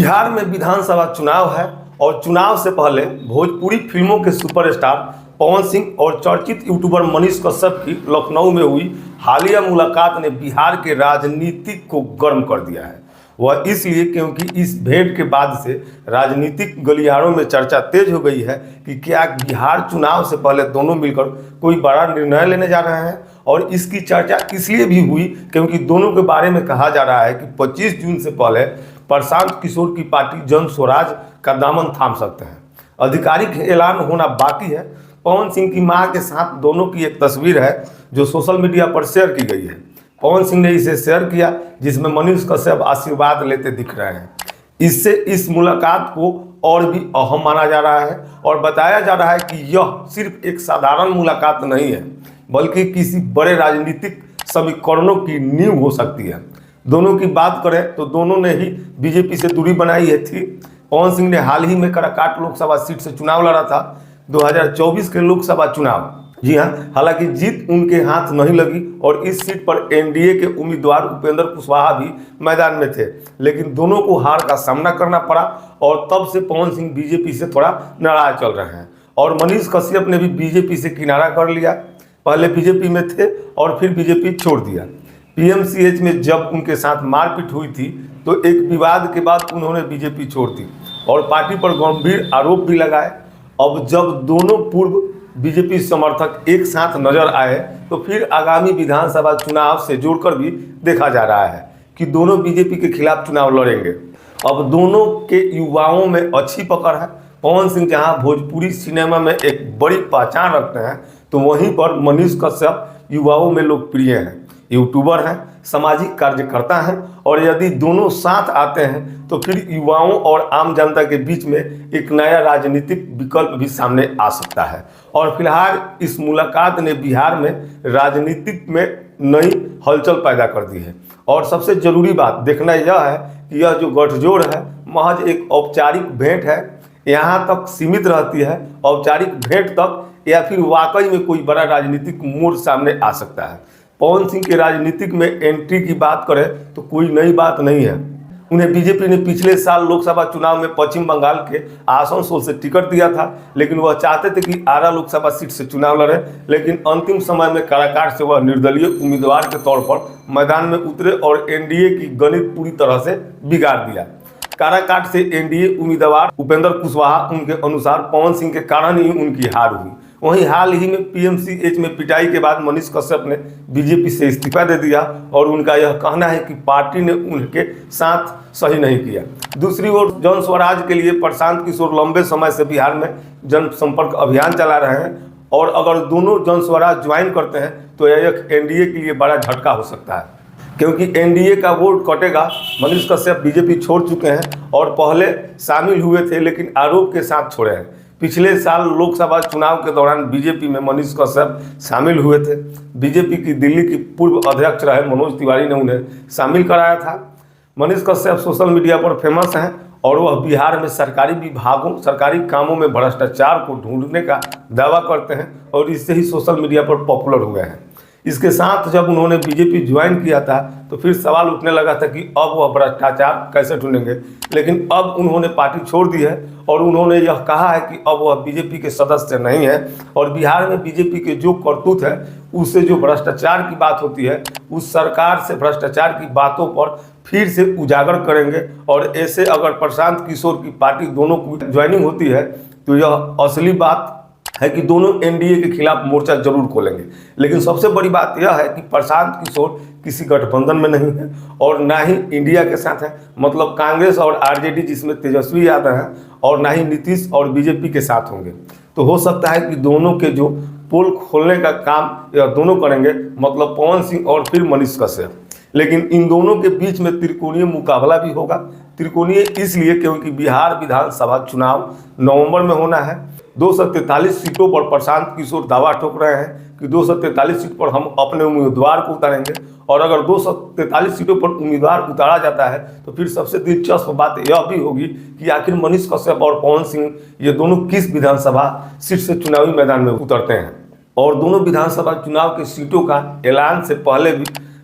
बिहार में विधानसभा चुनाव है और चुनाव से पहले भोजपुरी फिल्मों के सुपरस्टार पवन सिंह और चर्चित यूट्यूबर मनीष कश्यप की लखनऊ में हुई हालिया मुलाकात ने बिहार के राजनीतिक को गर्म कर दिया है। वह इसलिए क्योंकि इस भेंट के बाद से राजनीतिक गलियारों में चर्चा तेज हो गई है कि क्या बिहार चुनाव से पहले दोनों मिलकर कोई बड़ा निर्णय लेने जा रहे हैं। और इसकी चर्चा इसलिए भी हुई क्योंकि दोनों के बारे में कहा जा रहा है कि 25 जून से पहले प्रशांत किशोर की पार्टी जन स्वराज का दामन थाम सकते हैं। आधिकारिक ऐलान होना बाकी है। पवन सिंह की मां के साथ दोनों की एक तस्वीर है जो सोशल मीडिया पर शेयर की गई है। पवन सिंह ने इसे शेयर किया जिसमें मनीष कश्यप आशीर्वाद लेते दिख रहे हैं। इससे इस मुलाकात को और भी अहम माना जा रहा है और बताया जा रहा है कि यह सिर्फ एक साधारण मुलाकात नहीं है बल्कि किसी बड़े राजनीतिक समीकरणों की नींव हो सकती है। दोनों की बात करें तो दोनों ने ही बीजेपी से दूरी बनाई है थी। पवन सिंह ने हाल ही में काराकाट लोकसभा सीट से चुनाव लड़ा था 2024 के लोकसभा चुनाव। जी हाँ, हालांकि जीत उनके हाथ नहीं लगी और इस सीट पर एनडीए के उम्मीदवार उपेंद्र कुशवाहा भी मैदान में थे, लेकिन दोनों को हार का सामना करना पड़ा और तब से पवन सिंह बीजेपी से थोड़ा नाराज चल रहे हैं। और मनीष कश्यप ने भी बीजेपी से किनारा कर लिया। पहले बीजेपी में थे और फिर बीजेपी छोड़ दिया। पीएमसीएच में जब उनके साथ मारपीट हुई थी तो एक विवाद के बाद उन्होंने बीजेपी छोड़ दी और पार्टी पर गंभीर आरोप भी लगाए। अब जब दोनों पूर्व बीजेपी समर्थक एक साथ नजर आए तो फिर आगामी विधानसभा चुनाव से जोड़कर भी देखा जा रहा है कि दोनों बीजेपी के खिलाफ चुनाव लड़ेंगे। अब दोनों के युवाओं में अच्छी पकड़ है। पवन सिंह जहां भोजपुरी सिनेमा में एक बड़ी पहचान रखते हैं तो वहीं पर मनीष कश्यप युवाओं में लोकप्रिय हैं, यूट्यूबर हैं, सामाजिक कार्यकर्ता हैं और यदि दोनों साथ आते हैं तो फिर युवाओं और आम जनता के बीच में एक नया राजनीतिक विकल्प भी सामने आ सकता है। और फिलहाल इस मुलाकात ने बिहार में राजनीतिक में नई हलचल पैदा कर दी है। और सबसे जरूरी बात देखना यह है कि यह जो गठजोड़ है महज एक औपचारिक भेंट है, यहाँ तक सीमित रहती है, औपचारिक भेंट तक, या फिर वाकई में कोई बड़ा राजनीतिक मोड़ सामने आ सकता है। पवन सिंह के राजनीतिक में एंट्री की बात करें तो कोई नई बात नहीं है। उन्हें बीजेपी ने पिछले साल लोकसभा चुनाव में पश्चिम बंगाल के आसनसोल से टिकट दिया था, लेकिन वह चाहते थे कि आरा लोकसभा सीट से चुनाव लड़े, लेकिन अंतिम समय में काराकाट से वह निर्दलीय उम्मीदवार के तौर पर मैदान में उतरे और एनडीए की गणित पूरी तरह से बिगाड़ दिया। काराकाट से एनडीए उम्मीदवार उपेंद्र कुशवाहा उनके अनुसार पवन सिंह के कारण ही उनकी हार हुई। वहीं हाल ही में पीएमसीएच में पिटाई के बाद मनीष कश्यप ने बीजेपी से इस्तीफा दे दिया और उनका यह कहना है कि पार्टी ने उनके साथ सही नहीं किया। दूसरी ओर जन स्वराज के लिए प्रशांत किशोर लंबे समय से बिहार में जनसंपर्क अभियान चला रहे हैं और अगर दोनों जन स्वराज ज्वाइन करते हैं तो यह एनडीए के लिए बड़ा झटका हो सकता है, क्योंकि एनडीए का वोट कटेगा। मनीष कश्यप बीजेपी छोड़ चुके हैं और पहले शामिल हुए थे लेकिन आरोप के साथ छोड़े हैं। पिछले साल लोकसभा चुनाव के दौरान बीजेपी में मनीष कश्यप शामिल हुए थे। बीजेपी की दिल्ली की पूर्व अध्यक्ष रहे मनोज तिवारी ने उन्हें शामिल कराया था। मनीष कश्यप सोशल मीडिया पर फेमस हैं और वह बिहार में सरकारी विभागों, सरकारी कामों में भ्रष्टाचार को ढूंढने का दावा करते हैं और इससे ही सोशल मीडिया पर पॉपुलर हुए हैं। इसके साथ जब उन्होंने बीजेपी ज्वाइन किया था तो फिर सवाल उठने लगा था कि अब वह भ्रष्टाचार कैसे ढूंढेंगे, लेकिन अब उन्होंने पार्टी छोड़ दी है और उन्होंने यह कहा है कि अब वह बीजेपी के सदस्य नहीं है और बिहार में बीजेपी के जो करतूत है उससे जो भ्रष्टाचार की बात होती है उस सरकार से भ्रष्टाचार की बातों पर फिर से उजागर करेंगे। और ऐसे अगर प्रशांत किशोर की पार्टी दोनों की ज्वाइनिंग होती है तो यह असली बात है कि दोनों एनडीए के खिलाफ मोर्चा जरूर खोलेंगे। लेकिन सबसे बड़ी बात यह है कि प्रशांत किशोर किसी गठबंधन में नहीं है और ना ही इंडिया के साथ है, मतलब कांग्रेस और आरजेडी जिसमें तेजस्वी यादव हैं, और ना ही नीतीश और बीजेपी के साथ होंगे। तो हो सकता है कि दोनों के जो पोल खोलने का काम यह दोनों करेंगे, मतलब पवन सिंह और फिर मनीष कश्यप। लेकिन इन दोनों के बीच में त्रिकोणीय मुकाबला भी होगा। त्रिकोणीय इसलिए क्योंकि बिहार विधानसभा चुनाव नवंबर में होना है। 243 सीटों पर प्रशांत किशोर दावा ठोक रहे हैं कि 243 सीट पर हम अपने उम्मीदवार को उतारेंगे और अगर 243 सीटों पर उम्मीदवार उतारा जाता है तो फिर सबसे दिलचस्प बात यह भी होगी कि आखिर मनीष कश्यप और पवन सिंह ये दोनों किस विधानसभा सीट से चुनावी मैदान में उतरते हैं। और दोनों विधानसभा चुनाव की सीटों का ऐलान से पहले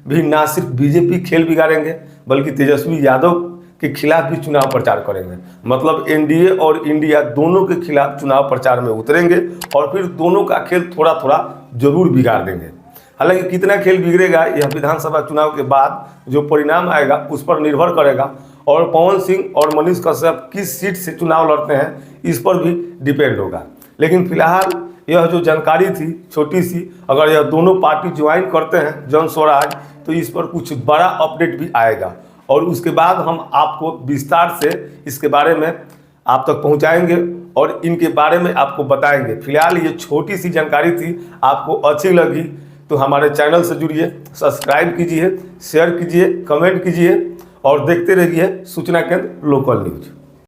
भी ना सिर्फ बीजेपी खेल बिगाड़ेंगे बल्कि तेजस्वी यादव के खिलाफ भी चुनाव प्रचार करेंगे। मतलब एनडीए और इंडिया दोनों के खिलाफ चुनाव प्रचार में उतरेंगे और फिर दोनों का खेल थोड़ा थोड़ा जरूर बिगाड़ देंगे। हालांकि कितना खेल बिगड़ेगा यह विधानसभा चुनाव के बाद जो परिणाम आएगा उस पर निर्भर करेगा, और पवन सिंह और मनीष कश्यप किस सीट से चुनाव लड़ते हैं इस पर भी डिपेंड होगा। लेकिन फिलहाल यह जो जानकारी थी छोटी सी, अगर यह दोनों पार्टी ज्वाइन करते हैं जन स्वराज, तो इस पर कुछ बड़ा अपडेट भी आएगा और उसके बाद हम आपको विस्तार से इसके बारे में आप तक पहुंचाएंगे और इनके बारे में आपको बताएंगे। फिलहाल ये छोटी सी जानकारी थी, आपको अच्छी लगी तो हमारे चैनल से जुड़िए, सब्सक्राइब कीजिए, शेयर कीजिए, कमेंट कीजिए और देखते रहिए सूचना केंद्र लोकल न्यूज।